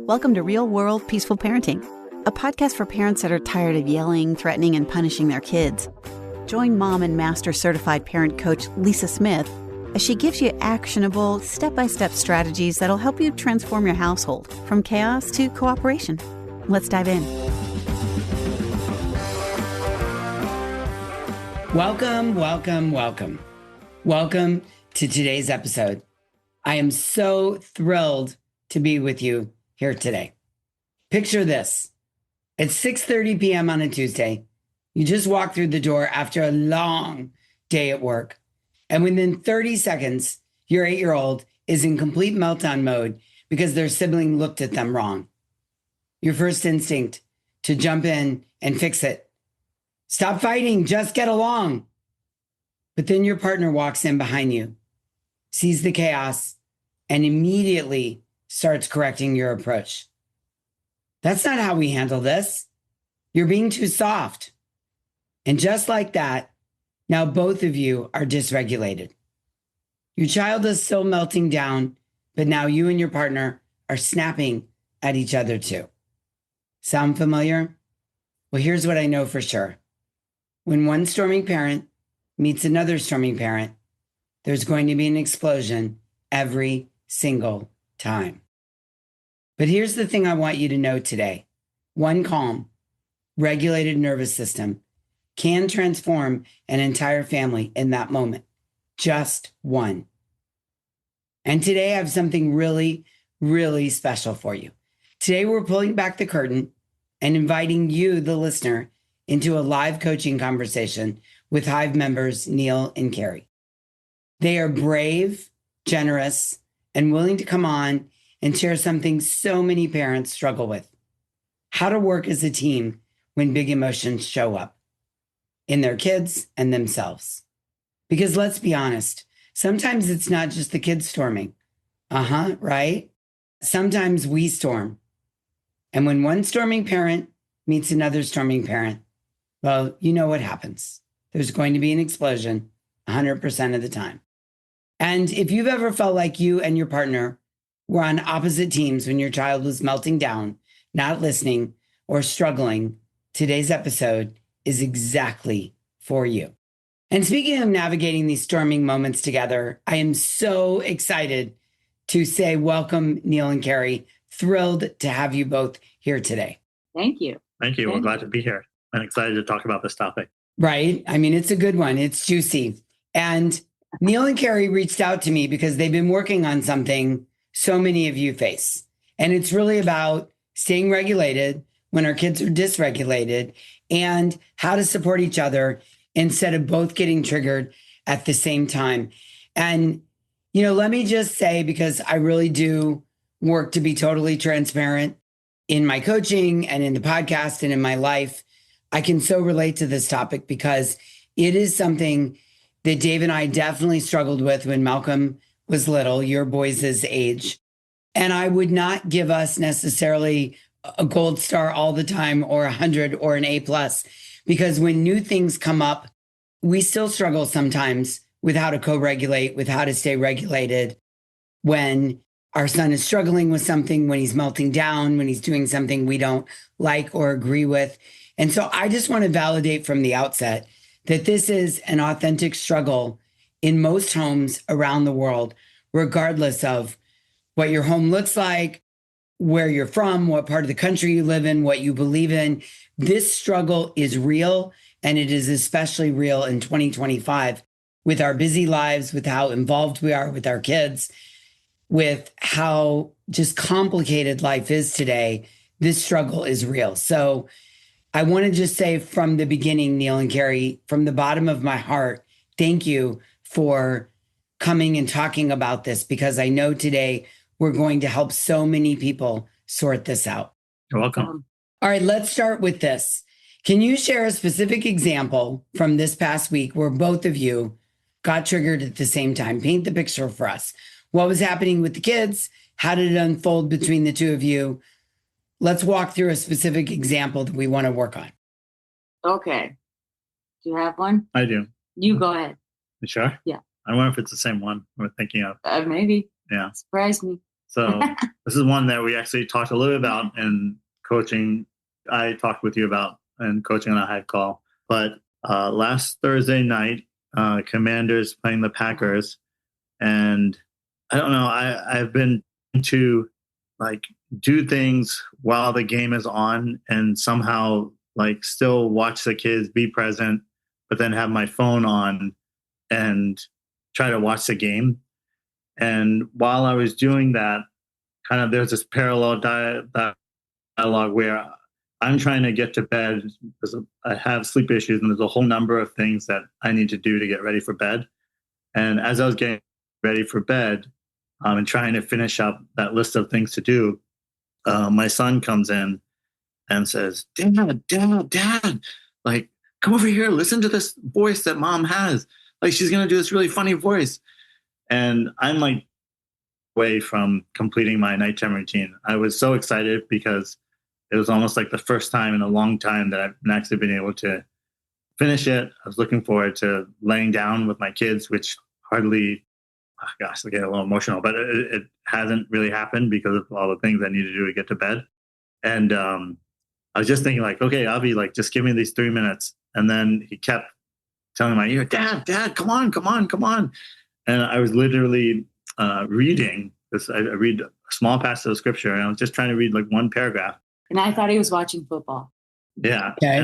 Welcome to Real World Peaceful Parenting, a podcast for parents that are tired of yelling, threatening, and punishing their kids. Join mom and master certified parent coach Lisa Smith as she gives you actionable, step-by-step strategies that'll help you transform your household from chaos to cooperation. Let's dive in. Welcome to today's episode. I am so thrilled to be with you here today. Picture this. It's 6:30 p.m. on a Tuesday. You just walk through the door after a long day at work. And within 30 seconds, your 8-year-old is in complete meltdown mode because their sibling looked at them wrong. Your first instinct to jump in and fix it. Stop fighting, just get along. But then your partner walks in behind you, sees the chaos, and immediately starts correcting your approach. That's not how we handle this. You're being too soft. And just like that, now both of you are dysregulated. Your child is still melting down, but now you and your partner are snapping at each other too. Sound familiar? Well, here's what I know for sure. When one storming parent meets another storming parent, there's going to be an explosion every single time. But here's the thing I want you to know today. One calm, regulated nervous system can transform an entire family in that moment. Just one. And today I have something really, really special for you. Today we're pulling back the curtain and inviting you, the listener, into a live coaching conversation with Hive members Neil and Kari. They are brave, generous, and willing to come on and share something so many parents struggle with: how to work as a team when big emotions show up in their kids and themselves. Because let's be honest, sometimes it's not just the kids storming. Right? Sometimes we storm. And when one storming parent meets another storming parent, well, you know what happens. There's going to be an explosion 100% of the time. And if you've ever felt like you and your partner were on opposite teams when your child was melting down, not listening, or struggling, today's episode is exactly for you. And speaking of navigating these storming moments together, I am so excited to say welcome, Neil and Kari. Thrilled to have you both here today. Thank you. Thank you. We're glad to be here. I'm excited to talk about this topic. Right? I mean, it's a good one. It's juicy. And Neil and Kari reached out to me because they've been working on something so many of you face. And it's really about staying regulated when our kids are dysregulated and how to support each other instead of both getting triggered at the same time. And, let me just say, because I really do work to be totally transparent in my coaching and in the podcast and in my life, I can so relate to this topic because it is something that Dave and I definitely struggled with when Malcolm was little, your boys' age. And I would not give us necessarily a gold star all the time or 100 or an A+, because when new things come up, we still struggle sometimes with how to co-regulate, with how to stay regulated when our son is struggling with something, when he's melting down, when he's doing something we don't like or agree with. And so I just want to validate from the outset that this is an authentic struggle in most homes around the world, regardless of what your home looks like, where you're from, what part of the country you live in, what you believe in. This struggle is real, and it is especially real in 2025 with our busy lives, with how involved we are with our kids, with how just complicated life is today. This struggle is real. So I want to just say from the beginning, Neil and Kari, from the bottom of my heart, thank you for coming and talking about this, because I know today we're going to help so many people sort this out. You're welcome. All right, let's start with this. Can you share a specific example from this past week where both of you got triggered at the same time? Paint the picture for us. What was happening with the kids? How did it unfold between the two of you? Let's walk through a specific example that we want to work on. Okay. Do you have one? I do. You go ahead. You sure? Yeah. I wonder if it's the same one we're thinking of. Maybe. Yeah. Surprise me. So this is one that we actually talked a little bit about in coaching. I talked with you about in coaching on a Hive call. But last Thursday night, Commanders playing the Packers. And I don't know, I've been to like do things while the game is on and somehow like still watch the kids, be present, but then have my phone on and try to watch the game. And while I was doing that, kind of there's this parallel dialogue where I'm trying to get to bed because I have sleep issues and there's a whole number of things that I need to do to get ready for bed. And as I was getting ready for bed and trying to finish up that list of things to do, my son comes in and says, Dad, like, come over here, listen to this voice that mom has. Like, she's going to do this really funny voice. And I'm like away from completing my nighttime routine. I was so excited because it was almost like the first time in a long time that I've actually been able to finish it. I was looking forward to laying down with my kids, which hardly, oh gosh, I get a little emotional, but it hasn't really happened because of all the things I need to do to get to bed. And I was just thinking like, okay, Avi, like, just give me these 3 minutes. And then he kept telling my ear, Dad, come on. And I was literally reading this. I read a small passage of scripture, and I was just trying to read like one paragraph. And I thought he was watching football. Yeah. Okay.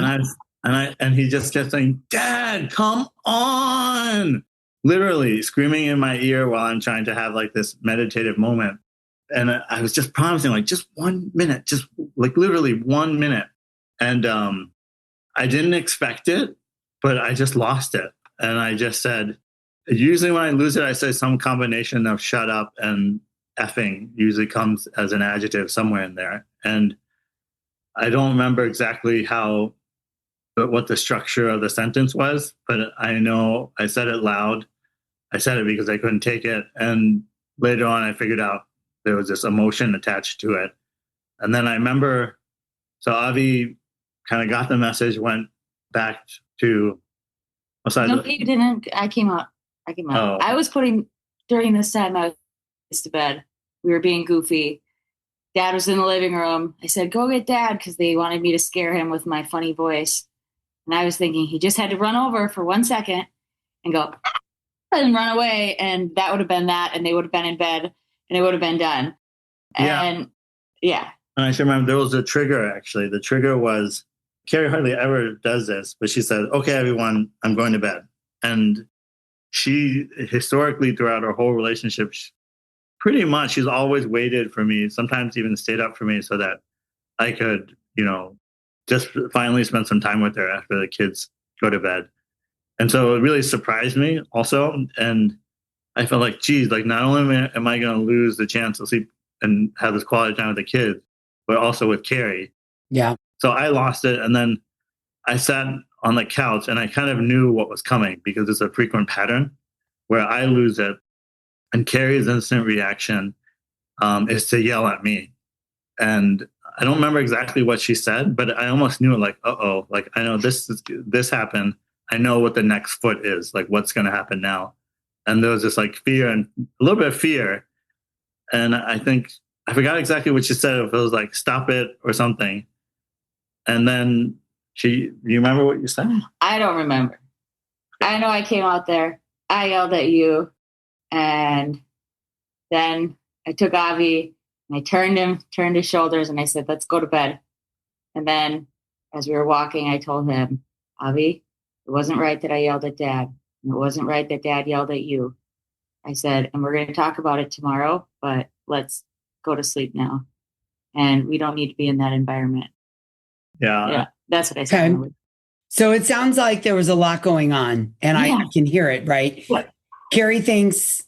And he just kept saying, Dad, come on. Literally screaming in my ear while I'm trying to have like this meditative moment. And I was just promising like just 1 minute, just like literally 1 minute. And I didn't expect it, but I just lost it. And I just said, usually when I lose it, I say some combination of shut up and effing usually comes as an adjective somewhere in there. And I don't remember exactly what the structure of the sentence was, but I know I said it loud. I said it because I couldn't take it. And later on, I figured out there was this emotion attached to it. And then I remember, so Avi kind of got the message, went back to... No, you didn't. I came out. Oh. I was during this time, I was to bed. We were being goofy. Dad was in the living room. I said, go get Dad, because they wanted me to scare him with my funny voice. And I was thinking he just had to run over for 1 second and go and run away. And that would have been that. And they would have been in bed and it would have been done. And yeah. And I should remember there was a trigger, actually. The trigger was, Kari hardly ever does this, but she said, okay, everyone, I'm going to bed. And she historically throughout our whole relationship, pretty much she's always waited for me, sometimes even stayed up for me so that I could, just finally spend some time with her after the kids go to bed. And so it really surprised me also. And I felt like, geez, like not only am I going to lose the chance to sleep and have this quality time with the kids, but also with Kari. Yeah. So I lost it. And then I sat on the couch and I kind of knew what was coming because it's a frequent pattern where I lose it. And Kari's instant reaction is to yell at me. And I don't remember exactly what she said, but I almost knew like, uh-oh, like I know this happened. I know what the next foot is, like what's going to happen now. And there was this like fear and a little bit of fear. And I think, I forgot exactly what she said, if it was like, stop it or something. And then you remember what you said? I don't remember. I know I came out there. I yelled at you. And then I took Avi and I turned his shoulders and I said, let's go to bed. And then as we were walking, I told him, Avi, it wasn't right that I yelled at Dad. And it wasn't right that Dad yelled at you. I said, and we're going to talk about it tomorrow, but let's go to sleep now. And we don't need to be in that environment. Yeah. That's what I said. Okay. So it sounds like there was a lot going on and I can hear it, right? What? Kari thinks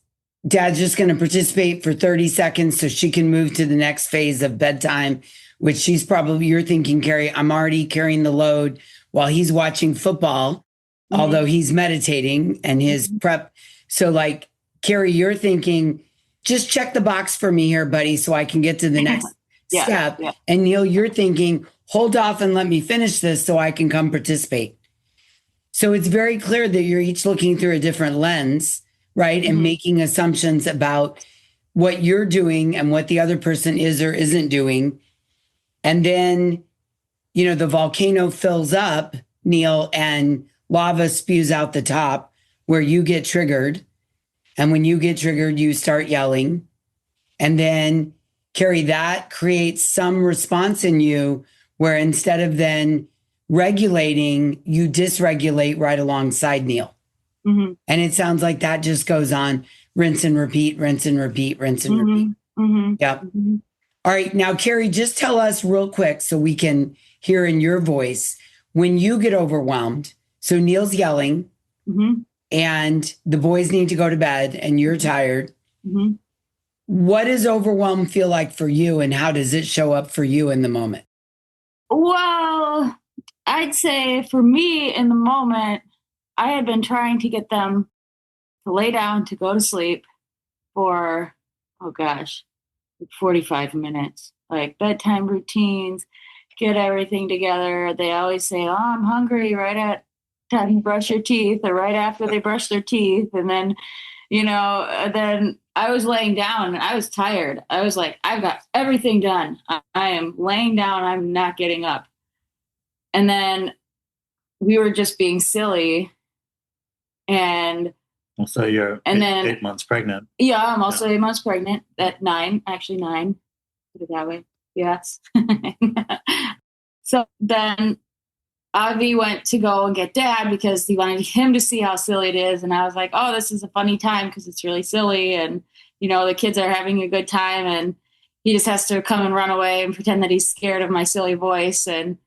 Dad's just going to participate for 30 seconds so she can move to the next phase of bedtime, which you're thinking, Kari, I'm already carrying the load while he's watching football, although he's meditating and his prep. So like, Kari, you're thinking, just check the box for me here, buddy, so I can get to the next step. Yeah. And Neil, you're thinking, hold off and let me finish this so I can come participate. So it's very clear that you're each looking through a different lens, right? And making assumptions about what you're doing and what the other person is or isn't doing. And then, the volcano fills up, Neil, and lava spews out the top where you get triggered. And when you get triggered, you start yelling. And then, Kari, that creates some response in you where instead of then regulating, you dysregulate right alongside Neil. Mm-hmm. And it sounds like that just goes on, rinse and repeat, rinse and repeat, rinse and repeat. Mm-hmm. Yep. Mm-hmm. All right. Now, Kari, just tell us real quick so we can hear in your voice when you get overwhelmed. So Neil's yelling Mm-hmm. and the boys need to go to bed and you're tired. Mm-hmm. What does overwhelm feel like for you and how does it show up for you in the moment? Well, I'd say for me in the moment, I had been trying to get them to lay down to go to sleep for, 45 minutes, like bedtime routines, get everything together. They always say, oh, I'm hungry right at time you brush your teeth or right after they brush their teeth. And then, then I was laying down and I was tired. I was like, I've got everything done. I am laying down. I'm not getting up. And then we were just being silly. And so you're and then 8 months pregnant. Yeah, I'm also 8 months pregnant at 9, actually 9, put it that way. Yes. So then Avi went to go and get Dad because he wanted him to see how silly it is. And I was like, oh, this is a funny time because it's really silly. And, the kids are having a good time and he just has to come and run away and pretend that he's scared of my silly voice. And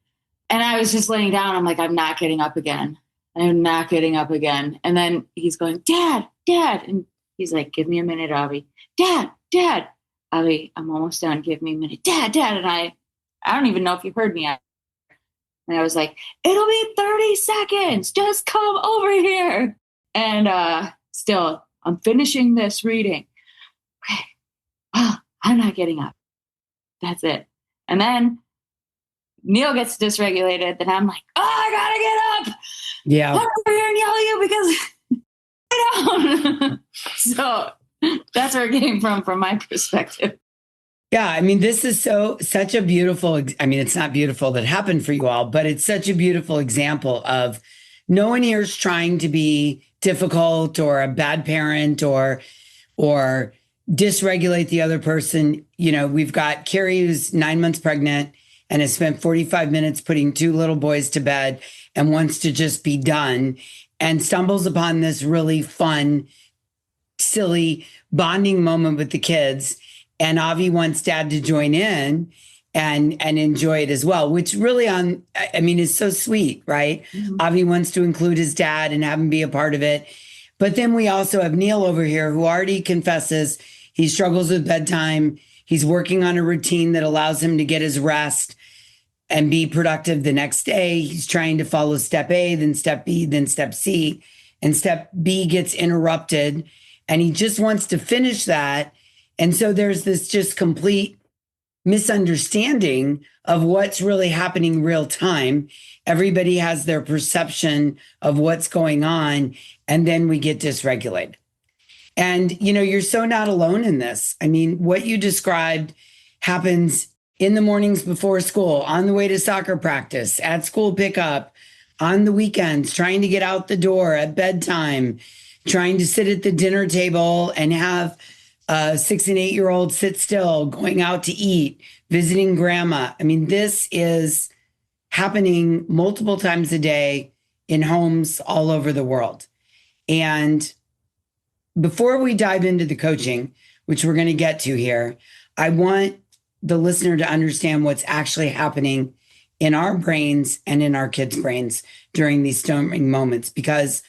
I was just laying down. I'm like, I'm not getting up again. I'm not getting up again. And then he's going, Dad. And he's like, give me a minute, Avi. Dad. Avi, I'm almost done. Give me a minute. Dad. And I don't even know if you heard me. And I was like, it'll be 30 seconds. Just come over here. And still, I'm finishing this reading. Okay. Oh, I'm not getting up. That's it. And then Neil gets dysregulated. Then I'm like, oh, I gotta get up. Yeah. I'm over here and yell at you because I don't. So that's where it came from my perspective. Yeah. I mean, this is such a beautiful, it's not beautiful that happened for you all, but it's such a beautiful example of no one here is trying to be difficult or a bad parent or dysregulate the other person. We've got Kari who's 9 months pregnant and has spent 45 minutes putting 2 little boys to bed and wants to just be done and stumbles upon this really fun, silly bonding moment with the kids. And Avi wants Dad to join in and enjoy it as well, which really is so sweet, right? Mm-hmm. Avi wants to include his dad and have him be a part of it. But then we also have Neil over here who already confesses he struggles with bedtime. He's working on a routine that allows him to get his rest and be productive the next day. He's trying to follow step A, then step B, then step C. And step B gets interrupted. And he just wants to finish that. And so there's this just complete misunderstanding of what's really happening real time. Everybody has their perception of what's going on. And then we get dysregulated. And, you're so not alone in this. I mean, what you described happens in the mornings before school, on the way to soccer practice, at school pickup, on the weekends, trying to get out the door at bedtime, trying to sit at the dinner table and have a 6 and 8 year old sit still, going out to eat, visiting grandma. I mean, this is happening multiple times a day in homes all over the world. And before we dive into the coaching, which we're going to get to here, I want the listener to understand what's actually happening in our brains and in our kids' brains during these storming moments, because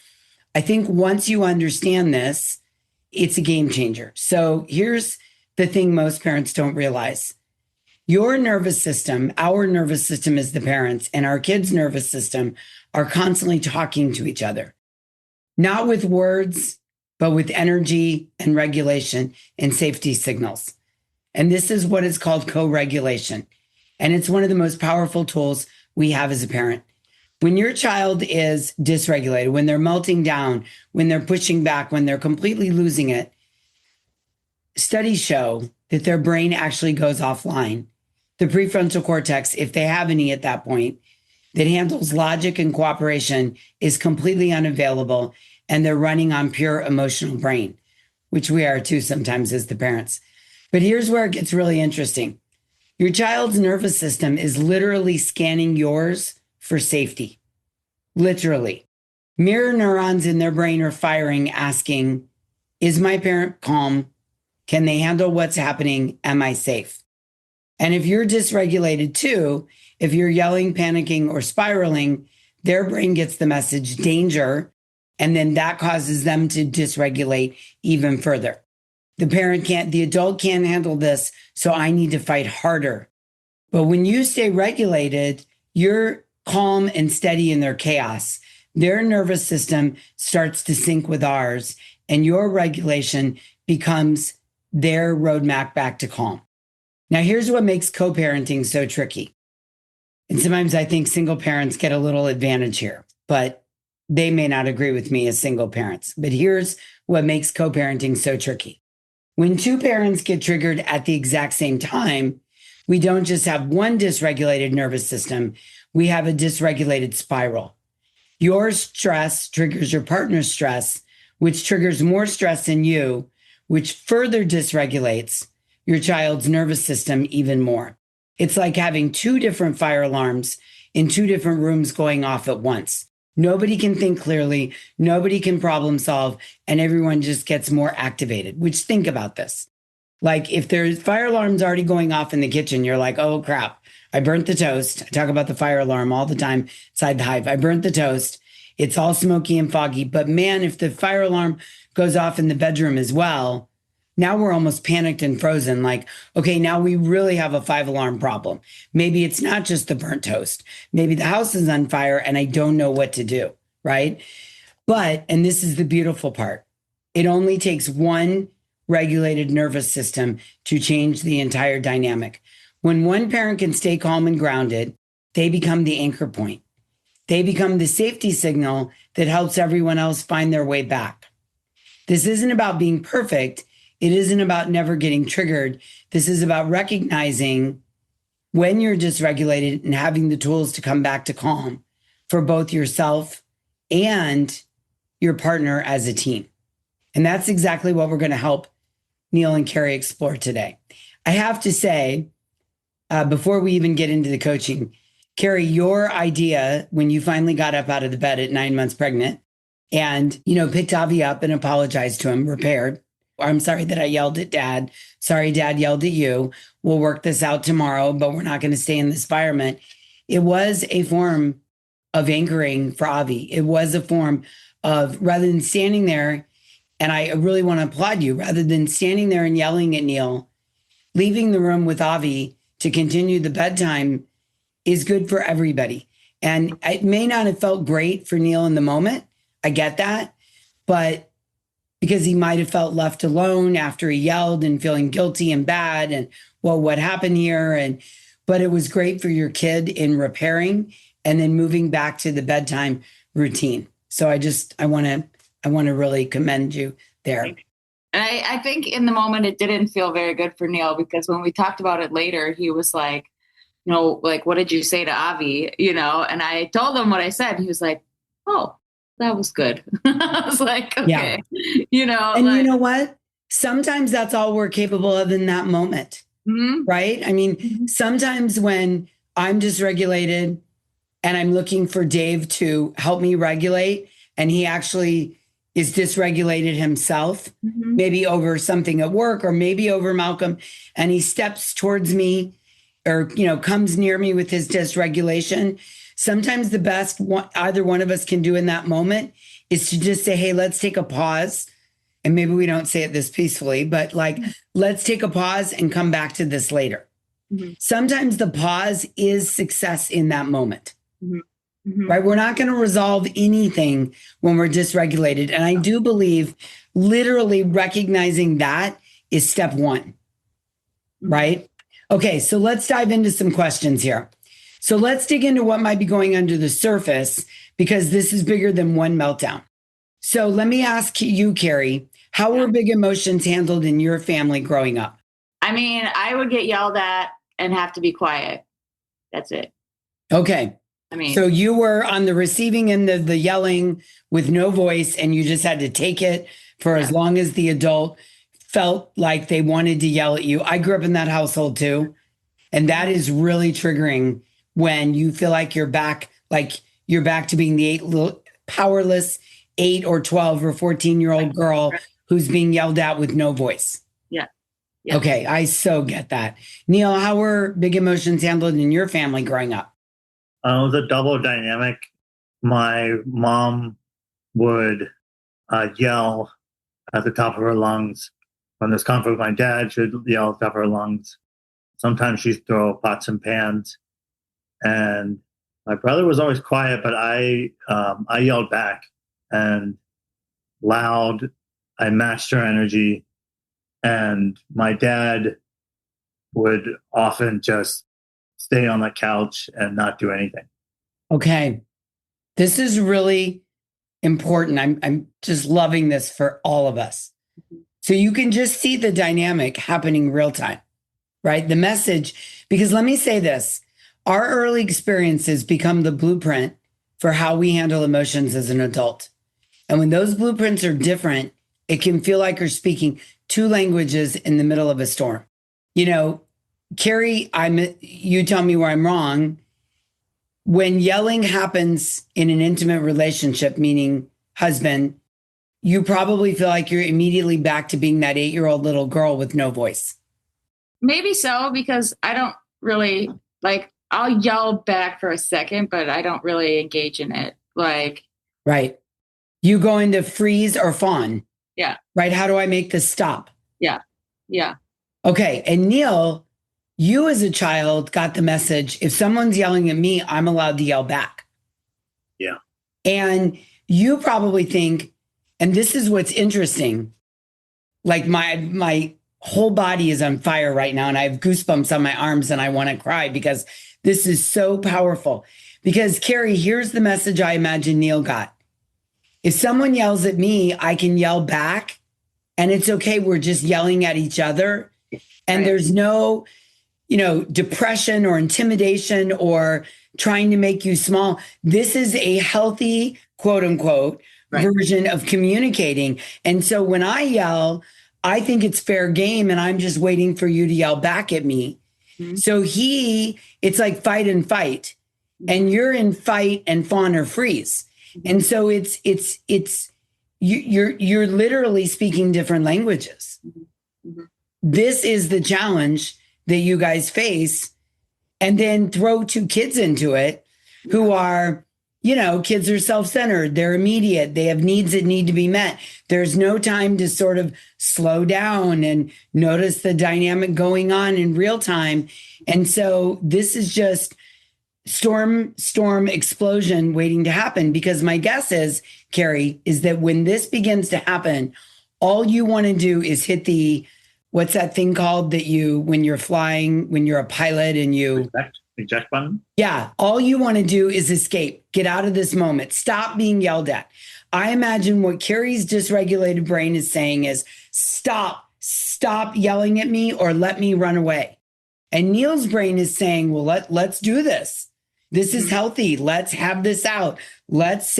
I think once you understand this, it's a game changer. So here's the thing most parents don't realize. Your nervous system, our nervous system as the parents, and our kids' nervous system are constantly talking to each other, not with words, but with energy and regulation and safety signals. And this is what is called co-regulation. And it's one of the most powerful tools we have as a parent. When your child is dysregulated, when they're melting down, when they're pushing back, when they're completely losing it, studies show that their brain actually goes offline. The prefrontal cortex, if they have any at that point, that handles logic and cooperation is completely unavailable, and they're running on pure emotional brain, which we are too sometimes as the parents. But here's where it gets really interesting. Your child's nervous system is literally scanning yours for safety. Literally. Mirror neurons in their brain are firing, asking, is my parent calm? Can they handle what's happening? Am I safe? And if you're dysregulated too, if you're yelling, panicking, or spiraling, their brain gets the message danger, and then that causes them to dysregulate even further. The adult can't handle this, so I need to fight harder. But when you stay regulated, you're calm and steady in their chaos. Their nervous system starts to sync with ours, and your regulation becomes their roadmap back to calm. Now, here's what makes co-parenting so tricky. And sometimes I think single parents get a little advantage here, but they may not agree with me as single parents. But here's what makes co-parenting so tricky. When two parents get triggered at the exact same time, we don't just have one dysregulated nervous system, we have a dysregulated spiral. Your stress triggers your partner's stress, which triggers more stress in you, which further dysregulates your child's nervous system even more. It's like having two different fire alarms in two different rooms going off at once. Nobody can think clearly, nobody can problem solve, and everyone just gets more activated, which think about this. Like if there's fire alarms already going off in the kitchen, you're like, oh crap, I burnt the toast. I talk about the fire alarm all the time inside the Hive. I burnt the toast. It's all smoky and foggy. But man, if the fire alarm goes off in the bedroom as well, now we're almost panicked and frozen. Like, okay, now we really have a 5-alarm problem. Maybe it's not just the burnt toast. Maybe the house is on fire and I don't know what to do, right? But, and this is the beautiful part, it only takes one regulated nervous system to change the entire dynamic. When one parent can stay calm and grounded, they become the anchor point. They become the safety signal that helps everyone else find their way back. This isn't about being perfect. It isn't about never getting triggered. This is about recognizing when you're dysregulated and having the tools to come back to calm for both yourself and your partner as a team. And that's exactly what we're going to help Neil and Kari explore today. I have to say, before we even get into the coaching, Kari, your idea when you finally got up out of the bed at 9 months pregnant and, picked Avi up and apologized to him, repaired. I'm sorry that I yelled at Dad. Sorry, Dad yelled at you. We'll work this out tomorrow, but we're not going to stay in this environment. It was a form of anchoring for Avi. It was a form of, rather than standing there, and I really want to applaud you, rather than standing there and yelling at Neil, leaving the room with Avi to continue the bedtime is good for everybody. And it may not have felt great for Neil in the moment. I get that. But because he might have felt left alone after he yelled and feeling guilty and bad and, well, what happened here? But it was great for your kid in repairing and then moving back to the bedtime routine. So I want to really commend you there. And I think in the moment it didn't feel very good for Neil, because when we talked about it later, he was like, what did you say to Avi? And I told him what I said. He was like, oh, that was good. I was like, okay, yeah. And you know what? Sometimes that's all we're capable of in that moment, right? I mean, sometimes when I'm dysregulated and I'm looking for Dave to help me regulate, and he actually is dysregulated himself, maybe over something at work or maybe over Malcolm, and he steps towards me or, comes near me with his dysregulation. Sometimes the best either one of us can do in that moment is to just say, hey, let's take a pause. And maybe we don't say it this peacefully, but let's take a pause and come back to this later. Sometimes the pause is success in that moment, right? We're not going to resolve anything when we're dysregulated. And I do believe literally recognizing that is step one, right? Okay, so let's dive into some questions here. So let's dig into what might be going under the surface, because this is bigger than one meltdown. So let me ask you, Kari, How were big emotions handled in your family growing up? I mean, I would get yelled at and have to be quiet. That's it. Okay. I mean, So you were on the receiving end of the yelling with no voice, and you just had to take it for as long as the adult felt like they wanted to yell at you. I grew up in that household too. And that is really triggering when you feel like you're back to being the powerless 8 or 12 or 14-year-old girl who's being yelled at with no voice. Yeah. Okay, I so get that. Neil, how were big emotions handled in your family growing up? It was a double dynamic. My mom would yell at the top of her lungs. When there's conflict, my dad should yell at the top of her lungs. Sometimes she'd throw pots and pans. And my brother was always quiet, but I yelled back and loud. I matched her energy. And my dad would often just stay on the couch and not do anything. Okay. This is really important. I'm just loving this for all of us. So you can just see the dynamic happening real time, right? The message, because let me say this, our early experiences become the blueprint for how we handle emotions as an adult. And when those blueprints are different, it can feel like you're speaking two languages in the middle of a storm. You know, Kari, you tell me where I'm wrong. When yelling happens in an intimate relationship, meaning husband, you probably feel like you're immediately back to being that 8-year-old little girl with no voice. Maybe so, because I don't really I'll yell back for a second, but I don't really engage in it. Right. You go into freeze or fawn. Yeah. Right. How do I make this stop? Yeah. Yeah. Okay. And Neil, you as a child got the message, if someone's yelling at me, I'm allowed to yell back. Yeah. And you probably think, and this is what's interesting, like my whole body is on fire right now and I have goosebumps on my arms and I want to cry because this is so powerful. Because Kari, here's the message I imagine Neil got. If someone yells at me, I can yell back and it's okay. We're just yelling at each other. And there's no, depression or intimidation or trying to make you small. This is a healthy, quote unquote, version of communicating. And so when I yell, I think it's fair game and I'm just waiting for you to yell back at me. Mm-hmm. So it's like fight and fight. And you're in fight and fawn or freeze. Mm-hmm. And so you're literally speaking different languages. Mm-hmm. This is the challenge that you guys face. And then throw two kids into it who are, kids are self-centered. They're immediate. They have needs that need to be met. There's no time to sort of slow down and notice the dynamic going on in real time. And so this is just storm explosion waiting to happen, because my guess is, Kari, is that when this begins to happen, all you want to do is hit the, what's that thing called that when you're flying, when you're a pilot and you eject button? Yeah. All you want to do is escape, get out of this moment, stop being yelled at. I imagine what Kari's dysregulated brain is saying is stop yelling at me or let me run away. And Neil's brain is saying, well, let's do this. This is healthy. Let's have this out. Let's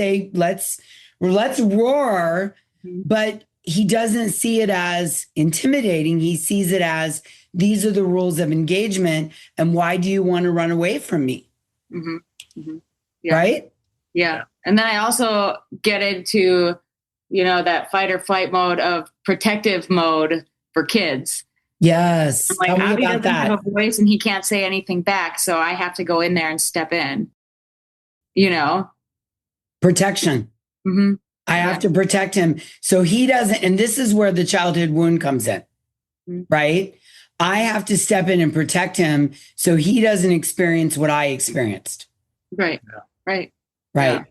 roar. But he doesn't see it as intimidating. He sees it as, these are the rules of engagement. And why do you want to run away from me? Mm-hmm. Mm-hmm. Yeah. Right? Yeah. And then I also get into, that fight or flight mode of protective mode for kids. Yes. Like, Tell me Abby about doesn't that. have a voice and he can't say anything back. So I have to go in there and step in, Protection. Mm-hmm. I have to protect him so he doesn't. And this is where the childhood wound comes in, right? I have to step in and protect him so he doesn't experience what I experienced. Right. Yeah. Right. Right.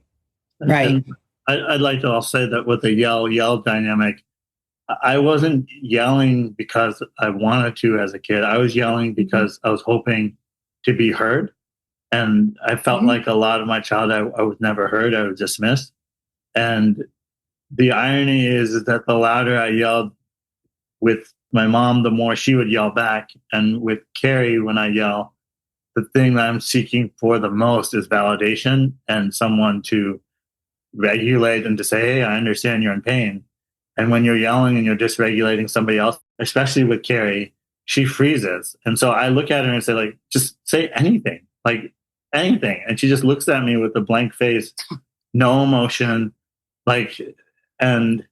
Yeah. Right. And I'd like to also say that with the yell dynamic, I wasn't yelling because I wanted to as a kid. I was yelling because I was hoping to be heard. And I felt like a lot of my childhood, I was never heard. I was dismissed. And the irony is that the louder I yelled with my mom, the more she would yell back. And with Kari, when I yell, the thing that I'm seeking for the most is validation and someone to regulate and to say, hey, I understand you're in pain. And when you're yelling and you're dysregulating somebody else, especially with Kari, she freezes. And so I look at her and say, like, just say anything, like anything. And she just looks at me with a blank face, no emotion, like, and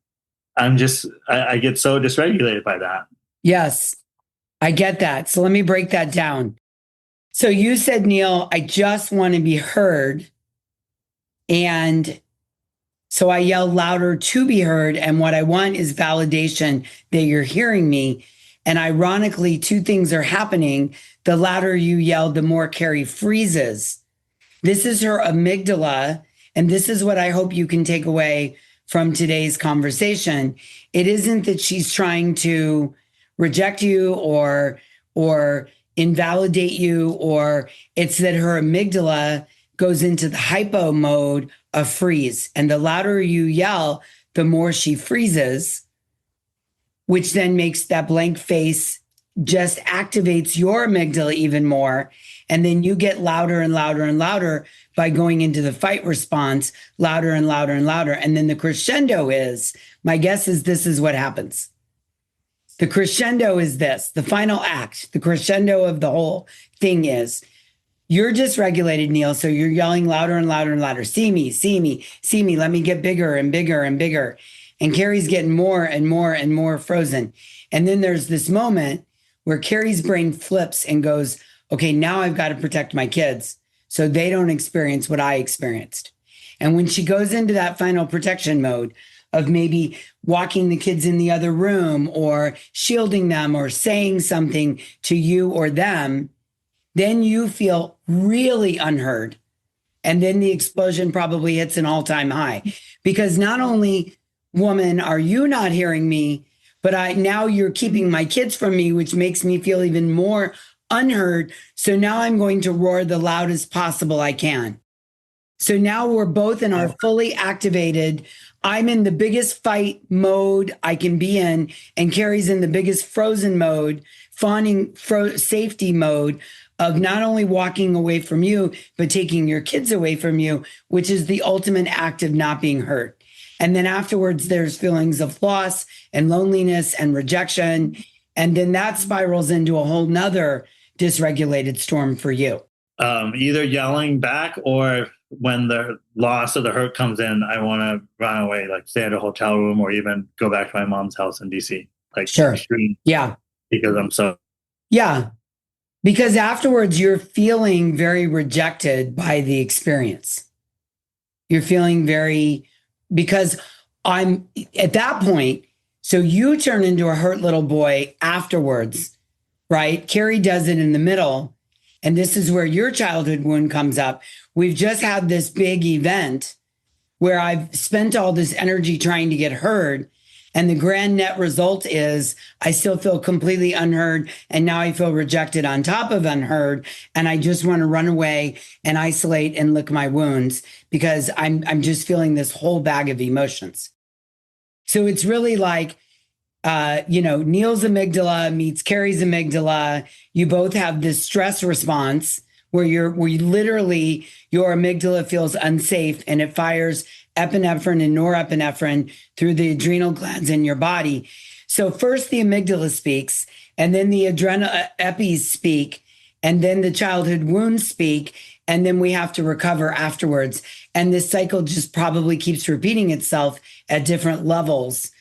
I get so dysregulated by that. Yes, I get that. So let me break that down. So you said, Neil, I just want to be heard. And so I yell louder to be heard. And what I want is validation that you're hearing me. And ironically, two things are happening. The louder you yell, the more Kari freezes. This is her amygdala. And this is what I hope you can take away from today's conversation. It isn't that she's trying to reject you or invalidate you, or it's that her amygdala goes into the hypo mode of freeze. And the louder you yell, the more she freezes, which then makes that blank face, just activates your amygdala even more. And then you get louder and louder and louder by going into the fight response, louder and louder and louder. And then the crescendo is, my guess is this is what happens. The crescendo is this, the final act, the crescendo of the whole thing is, you're dysregulated, Neil, so you're yelling louder and louder and louder. See me, see me, see me. Let me get bigger and bigger and bigger. And Kari's getting more and more and more frozen. And then there's this moment where Kari's brain flips and goes, okay, now I've got to protect my kids so they don't experience what I experienced. And when she goes into that final protection mode of maybe walking the kids in the other room or shielding them or saying something to you or them, then you feel really unheard. And then the explosion probably hits an all-time high. Because not only, woman, are you not hearing me, but now you're keeping my kids from me, which makes me feel even more unheard. So now I'm going to roar the loudest possible I can. So now we're both in our fully activated, I'm in the biggest fight mode I can be in, and Kari's in the biggest frozen mode, fawning safety mode of not only walking away from you, but taking your kids away from you, which is the ultimate act of not being hurt. And then afterwards, there's feelings of loss and loneliness and rejection. And then that spirals into a whole nother dysregulated storm for you. Either yelling back, or when the loss or the hurt comes in, I want to run away, like stay at a hotel room or even go back to my mom's house in DC. Like, sure. Extreme, yeah. Because I'm so. Yeah. Because afterwards, you're feeling very rejected by the experience. You're feeling because I'm at that point. So you turn into a hurt little boy afterwards, right? Kari does it in the middle. And this is where your childhood wound comes up. We've just had this big event where I've spent all this energy trying to get heard. And the grand net result is I still feel completely unheard. And now I feel rejected on top of unheard. And I just want to run away and isolate and lick my wounds because I'm just feeling this whole bag of emotions. So it's really like, Neil's amygdala meets Kari's amygdala. You both have this stress response where your amygdala feels unsafe and it fires epinephrine and norepinephrine through the adrenal glands in your body. So first the amygdala speaks, and then the adrenal epis speak, and then the childhood wounds speak, and then we have to recover afterwards. And this cycle just probably keeps repeating itself at different levels,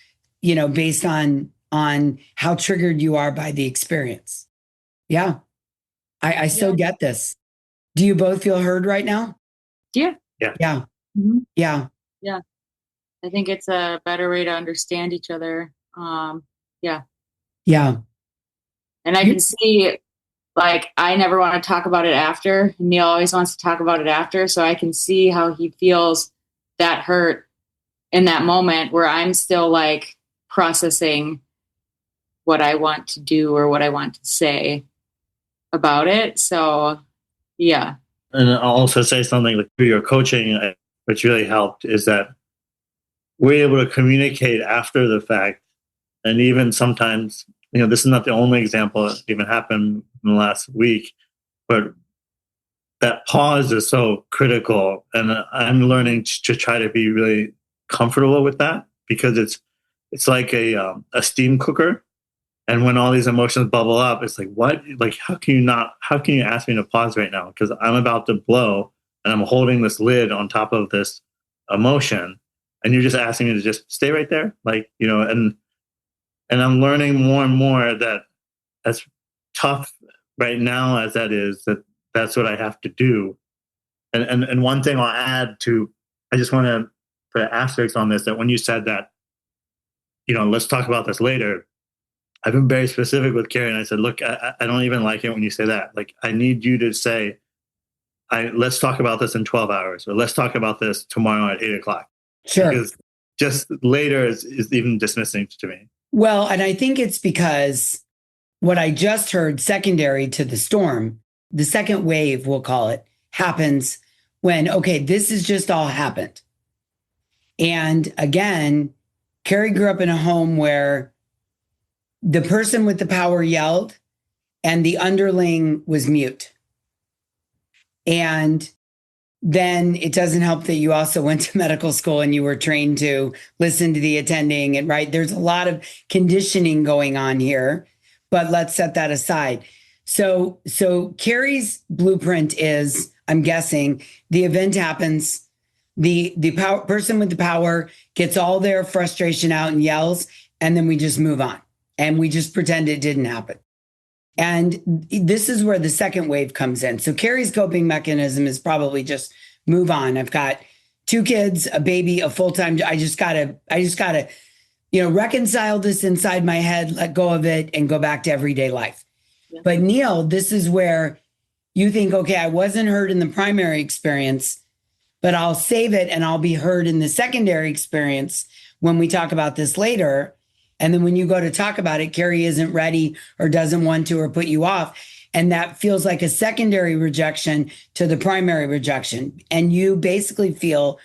based on how triggered you are by the experience. Yeah. I so get this. Do you both feel heard right now? Yeah. Yeah. Yeah. Mm-hmm. Yeah. Yeah. I think it's a better way to understand each other. Yeah. Yeah. And I can see, like, I never want to talk about it after. Neil always wants to talk about it after. So I can see how he feels that hurt in that moment where I'm still like processing what I want to do or what I want to say about it. So, yeah. And I'll also say something like through your coaching, which really helped, is that we're able to communicate after the fact. And even sometimes, this is not the only example that even happened in the last week, but that pause is so critical. And I'm learning to try to be really comfortable with that, because it's like a steam cooker. And when all these emotions bubble up, it's like, what? Like, how can you ask me to pause right now? Because I'm about to blow and I'm holding this lid on top of this emotion. And you're just asking me to just stay right there. Like, and I'm learning more and more that, as tough right now as that is, that's what I have to do. And one thing I'll add to, I just want to put an asterisk on this, that when you said that, let's talk about this later, I've been very specific with Kari, and I said, look, I don't even like it when you say that. Like, I need you to say, let's talk about this in 12 hours, or let's talk about this tomorrow at 8:00. Sure. Because just later is even dismissing to me. Well, and I think it's because what I just heard, secondary to the storm, the second wave, we'll call it, happens when, okay, this has just all happened. And again, Kari grew up in a home where the person with the power yelled and the underling was mute. And then it doesn't help that you also went to medical school and you were trained to listen to the attending, and right, there's a lot of conditioning going on here, but let's set that aside. So Kari's blueprint is, I'm guessing, the event happens, the person with the power gets all their frustration out and yells, and then we just move on and we just pretend it didn't happen. And this is where the second wave comes in. So Kari's coping mechanism is probably just move on. I've got 2 kids, a baby, a full-time. I just gotta, reconcile this inside my head, let go of it, and go back to everyday life. Yeah. But Neil, this is where you think, okay, I wasn't heard in the primary experience, but I'll save it and I'll be heard in the secondary experience when we talk about this later. And then when you go to talk about it, Kari isn't ready or doesn't want to or put you off. And that feels like a secondary rejection to the primary rejection. And you basically feel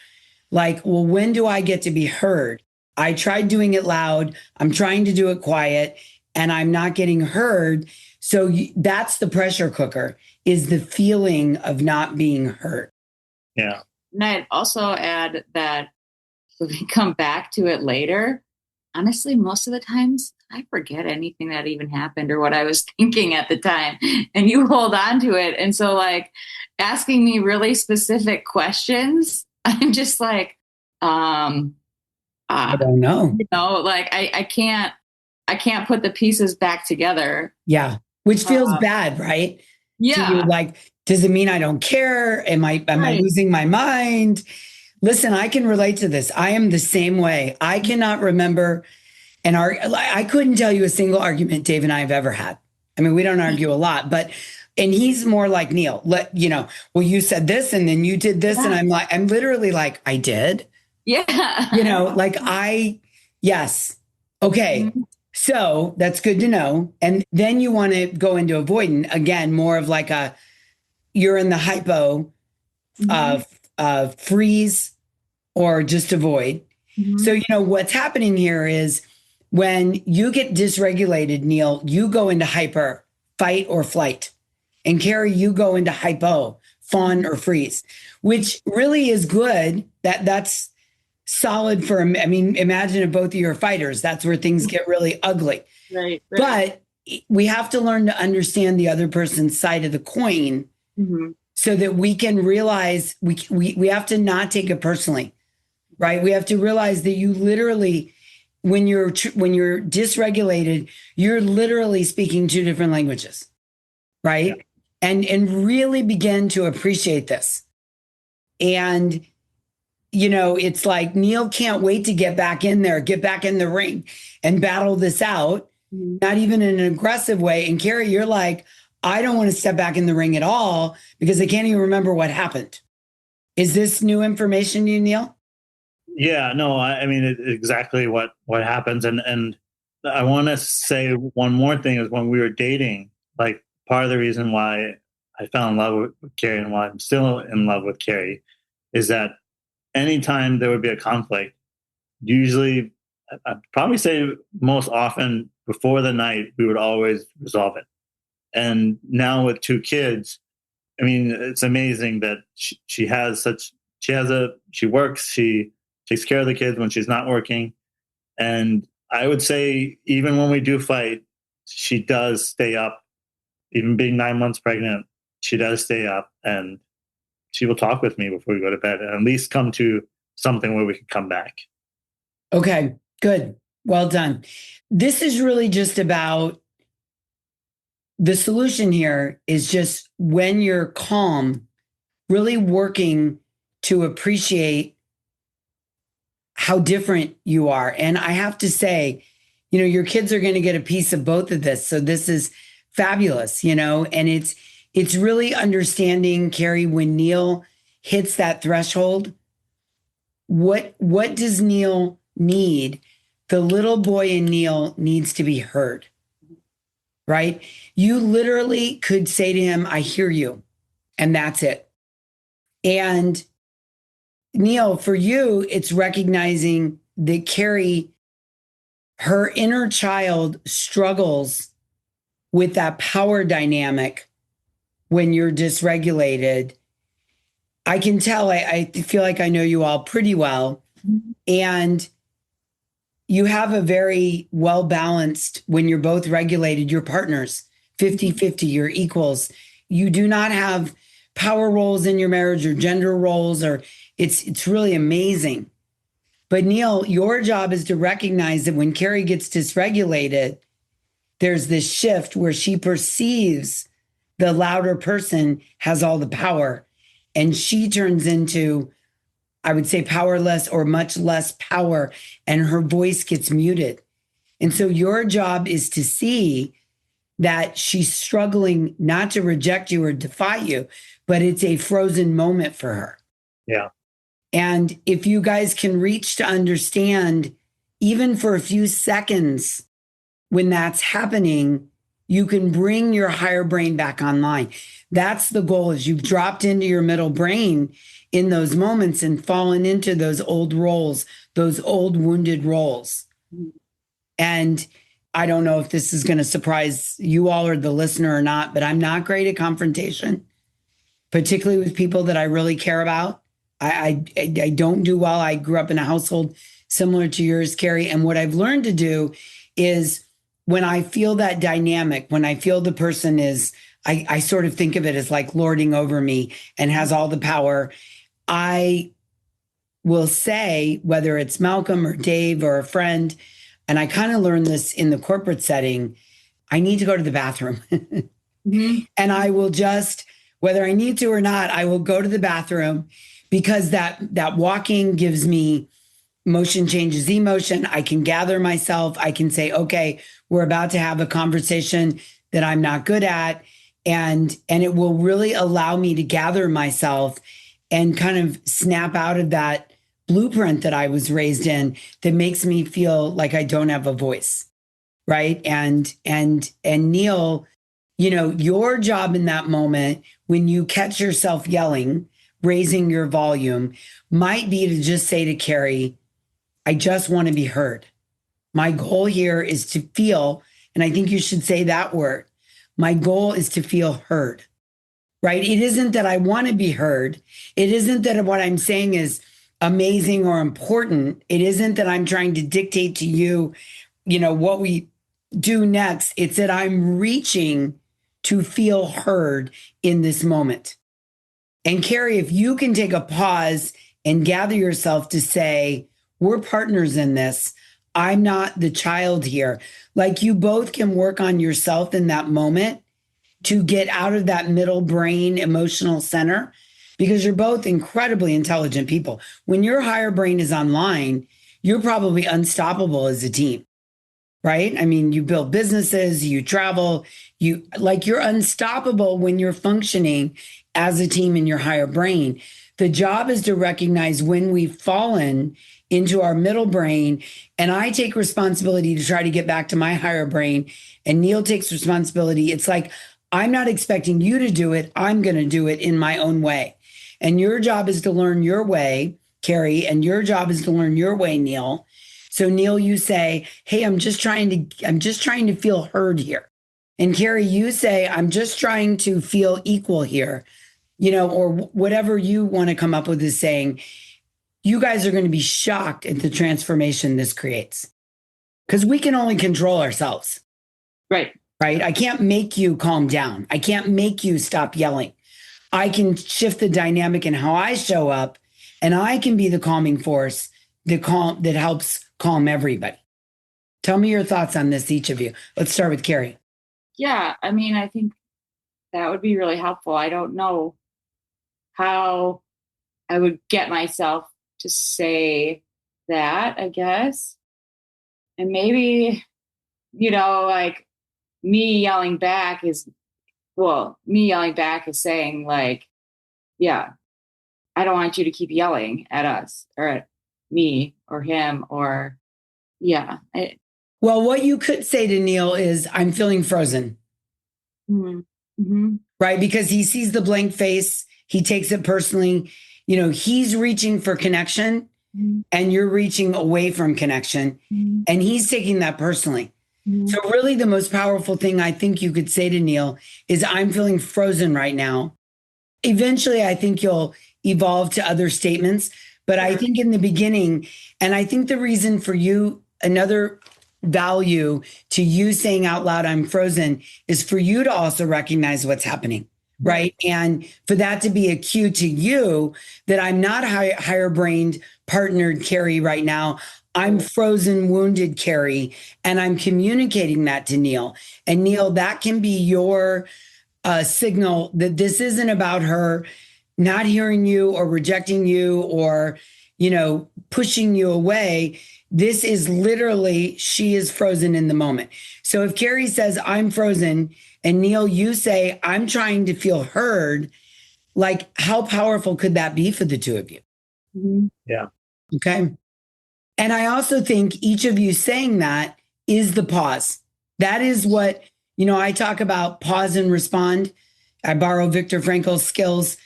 like, well, when do I get to be heard? I tried doing it loud. I'm trying to do it quiet and I'm not getting heard. So that's the pressure cooker, is the feeling of not being heard. Yeah. And I'd also add that when we come back to it later, honestly, most of the times I forget anything that even happened or what I was thinking at the time, and you hold on to it. And so, like, asking me really specific questions, I'm just like, I don't know. I can't put the pieces back together. Yeah. Which feels bad, right? Yeah. To you, like, does it mean I don't care? Am I losing my mind? Listen, I can relate to this. I am the same way. I cannot remember I couldn't tell you a single argument Dave and I have ever had. I mean, we don't argue a lot, and he's more like Neil. Well, you said this and then you did this. Yeah. And I'm literally like, I did. Yeah. Yes. Okay. Mm-hmm. So that's good to know. And then you want to go into avoidant, again, more of like you're in the hypo, freeze or just avoid. Mm-hmm. So, what's happening here is when you get dysregulated, Neil, you go into hyper, fight or flight. And Kari, you go into hypo, fawn or freeze, which really is good. That's solid for, imagine if both of you are fighters, that's where things get really ugly. Right. But we have to learn to understand the other person's side of the coin. Mm-hmm. So that we can realize we have to not take it personally, right? We have to realize that you literally, when you're dysregulated, you're literally speaking 2 different languages, right? Yeah. And really begin to appreciate this. And, it's like Neil can't wait to get back in there, get back in the ring and battle this out, not even in an aggressive way. And Kari, you're like, I don't want to step back in the ring at all because I can't even remember what happened. Is this new information to you, Neil? Yeah, no, it's exactly what happens. And I want to say one more thing is, when we were dating, like, part of the reason why I fell in love with Kari and why I'm still in love with Kari is that anytime there would be a conflict, usually, I'd probably say most often before the night, we would always resolve it. And now with 2 kids, I mean, it's amazing that she works, she takes care of the kids when she's not working. And I would say even when we do fight, she does stay up. Even being 9 months pregnant, she does stay up and she will talk with me before we go to bed and at least come to something where we can come back. Okay, good. Well done. This is really just about the solution here is just when you're calm, really working to appreciate how different you are. And I have to say, your kids are going to get a piece of both of this. So this is fabulous, and it's really understanding, Kari, when Neil hits that threshold, what does Neil need? The little boy in Neil needs to be heard, right? You literally could say to him, I hear you, and that's it. And Neil, for you, it's recognizing that Kari, her inner child struggles with that power dynamic when you're dysregulated. I can tell, I feel like I know you all pretty well. And you have a very well-balanced, when you're both regulated, you're partners, 50-50, you're equals. You do not have power roles in your marriage or gender roles, or it's really amazing. But Neil, your job is to recognize that when Kari gets dysregulated, there's this shift where she perceives the louder person has all the power, and she turns into, I would say, powerless or much less power, and her voice gets muted. And so your job is to see that she's struggling not to reject you or defy you, but it's a frozen moment for her. Yeah. And if you guys can reach to understand, even for a few seconds, when that's happening, you can bring your higher brain back online. That's the goal, is you've dropped into your middle brain in those moments and fallen into those old roles, those old wounded roles. And I don't know if this is going to surprise you all or the listener or not, but I'm not great at confrontation, particularly with people that I really care about. I don't do well. I grew up in a household similar to yours, Kari. And what I've learned to do is, when I feel that dynamic, when I feel the person is, I sort of think of it as like lording over me and has all the power, I will say, whether it's Malcolm or Dave or a friend, and I kind of learned this in the corporate setting, I need to go to the bathroom. And I will just, whether I need to or not, I will go to the bathroom, because that walking gives me motion changes emotion. I can gather myself. I can say, okay, we're about to have a conversation that I'm not good at. And it will really allow me to gather myself and kind of snap out of that blueprint that I was raised in that makes me feel like I don't have a voice. Right. And Neil, your job in that moment, when you catch yourself yelling, raising your volume, might be to just say to Kari, I just want to be heard. My goal here is to feel, and I think you should say that word. My goal is to feel heard, right? It isn't that I want to be heard. It isn't that what I'm saying is amazing or important. It isn't that I'm trying to dictate to you, what we do next. It's that I'm reaching to feel heard in this moment. And Kari, if you can take a pause and gather yourself to say, we're partners in this. I'm not the child here. Like, you both can work on yourself in that moment to get out of that middle brain emotional center, because you're both incredibly intelligent people. When your higher brain is online, you're probably unstoppable as a team, right? I mean, you build businesses, you travel, you're unstoppable when you're functioning as a team in your higher brain. The job is to recognize when we've fallen into our middle brain, and I take responsibility to try to get back to my higher brain, and Neil takes responsibility. It's like, I'm not expecting you to do it. I'm going to do it in my own way. And your job is to learn your way, Kari, and your job is to learn your way, Neil. So Neil, you say, hey, I'm just trying to feel heard here. And Kari, you say, I'm just trying to feel equal here, or whatever you want to come up with is saying, you guys are going to be shocked at the transformation this creates. Because we can only control ourselves. Right. Right. I can't make you calm down. I can't make you stop yelling. I can shift the dynamic in how I show up, and I can be the calming force that helps calm everybody. Tell me your thoughts on this, each of you. Let's start with Kari. Yeah. I mean, I think that would be really helpful. I don't know how I would get myself to say that, I guess. And maybe, like me yelling back is saying like, yeah, I don't want you to keep yelling at us or at me or him or, yeah. Well, what you could say to Neil is, I'm feeling frozen. Mm-hmm. Right? Because he sees the blank face. He takes it personally. He's reaching for connection and you're reaching away from connection and he's taking that personally. So really the most powerful thing I think you could say to Neil is, I'm feeling frozen right now. Eventually, I think you'll evolve to other statements. But I think in the beginning, and I think the reason for you, another value to you saying out loud, I'm frozen, is for you to also recognize what's happening. Right. And for that to be a cue to you that I'm not higher brained partnered Kari right now. I'm frozen, wounded Kari, and I'm communicating that to Neil. And Neil, that can be your signal that this isn't about her not hearing you or rejecting you or, pushing you away. This is literally, she is frozen in the moment. So if Kari says, I'm frozen, and Neil, you say, I'm trying to feel heard, like how powerful could that be for the two of you? Yeah. Okay. And I also think each of you saying that is the pause. That is what, I talk about pause and respond. I borrow Viktor Frankl's skills,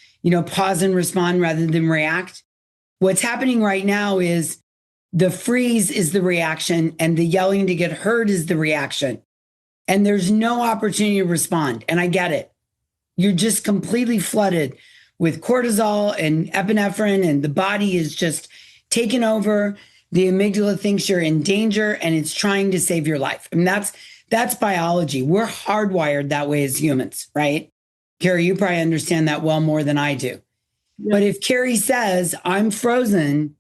pause and respond rather than react. What's happening right now is the freeze is the reaction and the yelling to get heard is the reaction. And there's no opportunity to respond. And I get it. You're just completely flooded with cortisol and epinephrine, and the body is just taken over. The amygdala thinks you're in danger and it's trying to save your life. And that's biology. We're hardwired that way as humans, right? Kari, you probably understand that well more than I do. Yeah. But if Kari says, I'm frozen,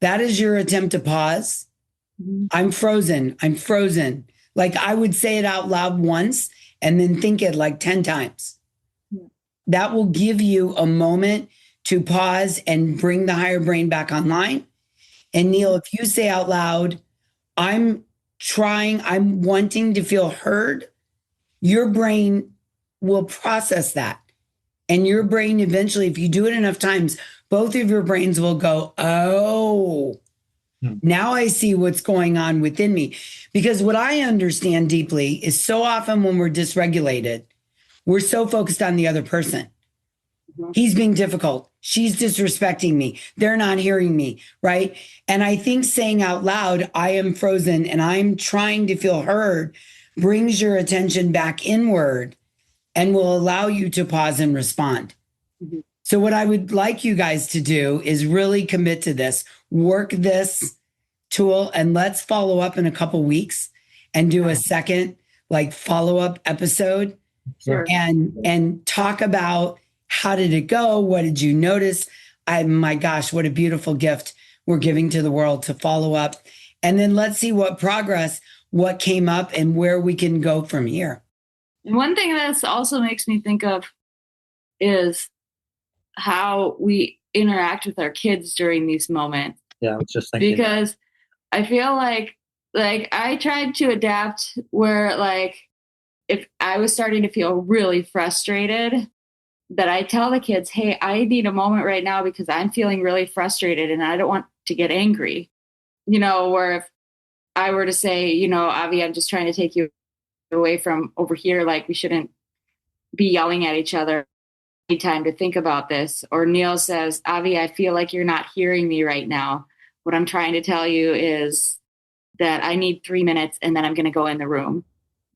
that is your attempt to pause. I'm frozen. I'm frozen. Like I would say it out loud once and then think it like 10 times. That will give you a moment to pause and bring the higher brain back online. And Neil, if you say out loud, I'm wanting to feel heard, your brain will process that. And your brain eventually, if you do it enough times, both of your brains will go, oh, now I see what's going on within me. Because what I understand deeply is so often when we're dysregulated, we're so focused on the other person. He's being difficult. She's disrespecting me. They're not hearing me, right? And I think saying out loud, I am frozen and I'm trying to feel heard, brings your attention back inward and will allow you to pause and respond. So what I would like you guys to do is really commit to this, work this tool, and let's follow up in a couple weeks and do a second follow-up episode. Sure. And talk about how did it go? What did you notice? My gosh, what a beautiful gift we're giving to the world to follow up. And then let's see what came up and where we can go from here. And one thing that also makes me think of is how we interact with our kids during these moments. Yeah, I was just thinking. Because I feel like I tried to adapt where if I was starting to feel really frustrated, that I tell the kids, hey, I need a moment right now because I'm feeling really frustrated and I don't want to get angry. Where if I were to say, Avi, I'm just trying to take you away from over here, we shouldn't be yelling at each other. I need time to think about this. Or Neil says, Avi, I feel like you're not hearing me right now. What I'm trying to tell you is that I need 3 minutes and then I'm going to go in the room.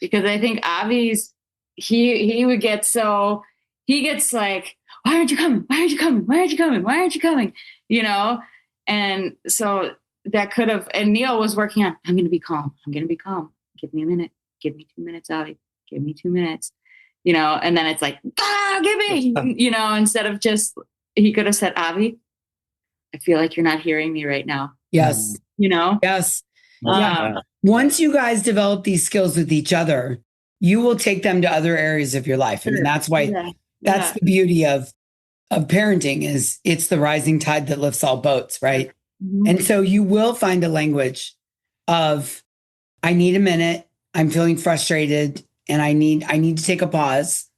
Because I think Avi's, he would get so, he gets like, why aren't you coming? Why aren't you coming? Why aren't you coming? Why aren't you coming? You know? And so that could have, and Neil was working on, I'm going to be calm. I'm going to be calm. Give me a minute. Give me 2 minutes, Avi. Give me 2 minutes. You know, and then it's like, give me, you know, instead of just, he could have said, Avi, I feel like you're not hearing me right now. Yes. You know? Yes. Once you guys develop these skills with each other, you will take them to other areas of your life. And that's why that's the beauty of parenting is it's the rising tide that lifts all boats, right? Mm-hmm. And so you will find a language of, I need a minute. I'm feeling frustrated and I need to take a pause,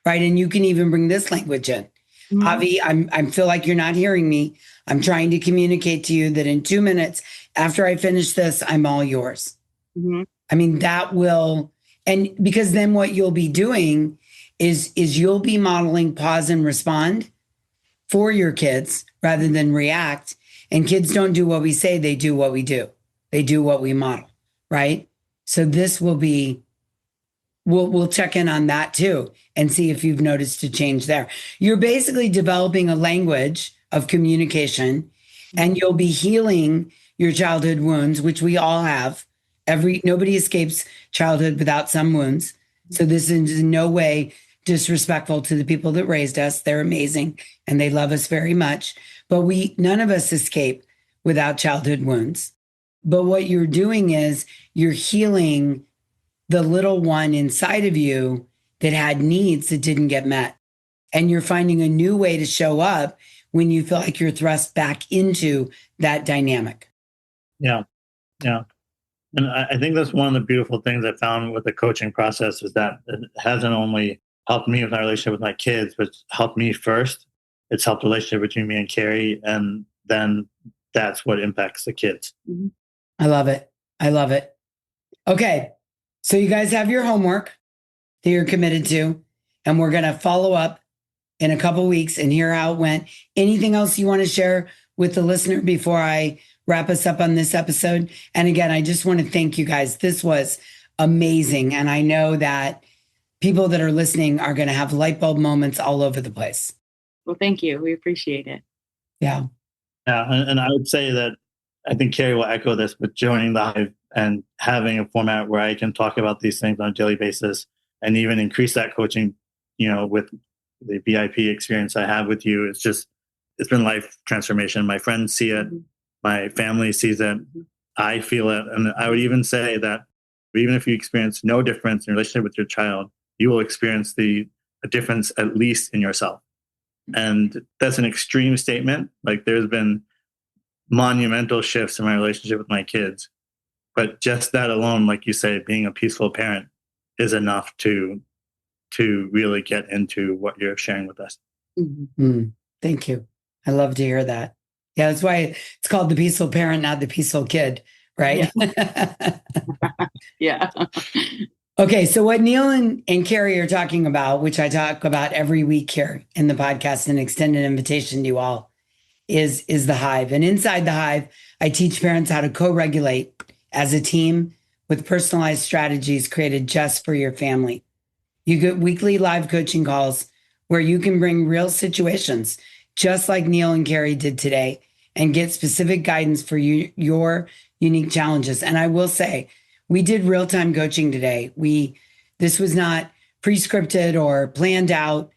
right? And you can even bring this language in. Mm-hmm. Avi, I feel like you're not hearing me. I'm trying to communicate to you that in 2 minutes after I finish this, I'm all yours. Mm-hmm. I mean, that will, and because then what you'll be doing is you'll be modeling pause and respond for your kids rather than react. And kids don't do what we say, they do what we do. They do what we model, right? So this will be, we'll check in on that too and see if you've noticed a change there. You're basically developing a language of communication and you'll be healing your childhood wounds, which we all have. Nobody escapes childhood without some wounds. So this is in no way disrespectful to the people that raised us. They're amazing and they love us very much. But none of us escape without childhood wounds. But what you're doing is you're healing the little one inside of you that had needs that didn't get met. And you're finding a new way to show up when you feel like you're thrust back into that dynamic. Yeah. Yeah. And I think that's one of the beautiful things I found with the coaching process is that it hasn't only helped me with my relationship with my kids, but it's helped me first. It's helped the relationship between me and Kari. And then that's what impacts the kids. Mm-hmm. I love it. I love it. Okay. So you guys have your homework that you're committed to, and we're going to follow up in a couple of weeks and hear how it went. Anything else you want to share with the listener before I wrap us up on this episode? And again, I just want to thank you guys. This was amazing. And I know that people that are listening are going to have light bulb moments all over the place. Well, thank you. We appreciate it. Yeah. Yeah. And I would say that I think Kari will echo this, but joining the Hive and having a format where I can talk about these things on a daily basis and even increase that coaching, with the VIP experience I have with you, it's been life transformation. My friends see it. Mm-hmm. My family sees it. Mm-hmm. I feel it. And I would even say that even if you experience no difference in your relationship with your child, you will experience a difference at least in yourself. And that's an extreme statement. Like there's been monumental shifts in my relationship with my kids. But just that alone, like you say, being a peaceful parent is enough to really get into what you're sharing with us. Mm-hmm. Thank you. I love to hear that. Yeah, that's why it's called the peaceful parent, not the peaceful kid, right? Yeah. Yeah. Okay, so what Neil and Kari are talking about, which I talk about every week here in the podcast, an extended invitation to you all, is the Hive. And inside the Hive, I teach parents how to co-regulate as a team with personalized strategies created just for your family. You get weekly live coaching calls where you can bring real situations, just like Neil and Kari did today, and get specific guidance for your unique challenges. And I will say, we did real-time coaching today. This was not pre-scripted or planned out.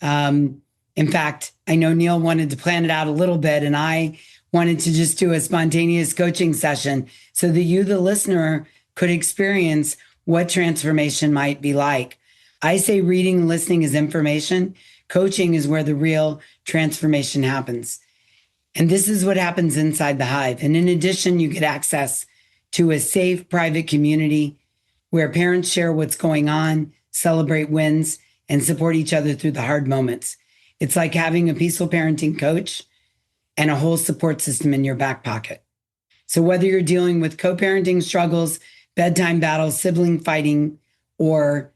In fact, I know Neil wanted to plan it out a little bit, and I wanted to just do a spontaneous coaching session so that you, the listener, could experience what transformation might be like. I say reading and listening is information. Coaching is where the real transformation happens. And this is what happens inside the Hive. And in addition, you get access to a safe, private community where parents share what's going on, celebrate wins, and support each other through the hard moments. It's like having a peaceful parenting coach and a whole support system in your back pocket. So whether you're dealing with co-parenting struggles, bedtime battles, sibling fighting, or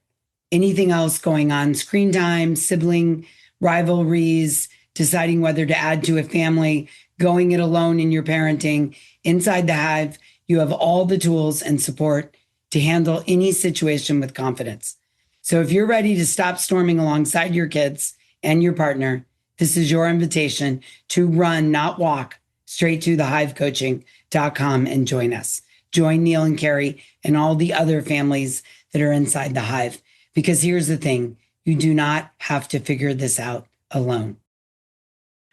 anything else going on, screen time, sibling rivalries, deciding whether to add to a family, going it alone in your parenting, inside the Hive, you have all the tools and support to handle any situation with confidence. So if you're ready to stop storming alongside your kids and your partner, this is your invitation to run, not walk, straight to thehivecoaching.com and join us. Join Neil and Kari and all the other families that are inside the Hive. Because here's the thing, you do not have to figure this out alone.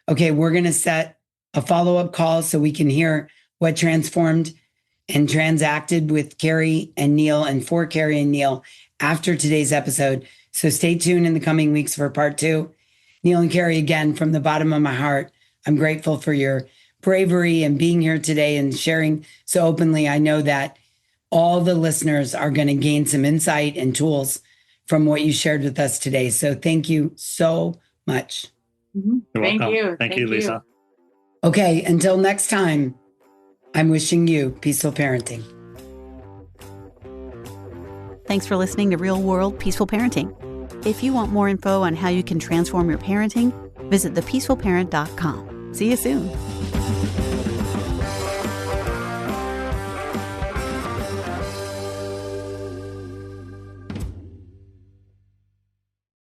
Okay, we're going to set a follow-up call so we can hear what transformed and transacted with Kari and Neil and for Kari and Neil after today's episode. So stay tuned in the coming weeks for part 2. Neil and Kari, again, from the bottom of my heart, I'm grateful for your bravery and being here today and sharing so openly. I know that all the listeners are going to gain some insight and tools from what you shared with us today. So thank you so much. Thank you. Thank you, Lisa. Okay, until next time, I'm wishing you peaceful parenting. Thanks for listening to Real World Peaceful Parenting. If you want more info on how you can transform your parenting, visit thepeacefulparent.com. See you soon.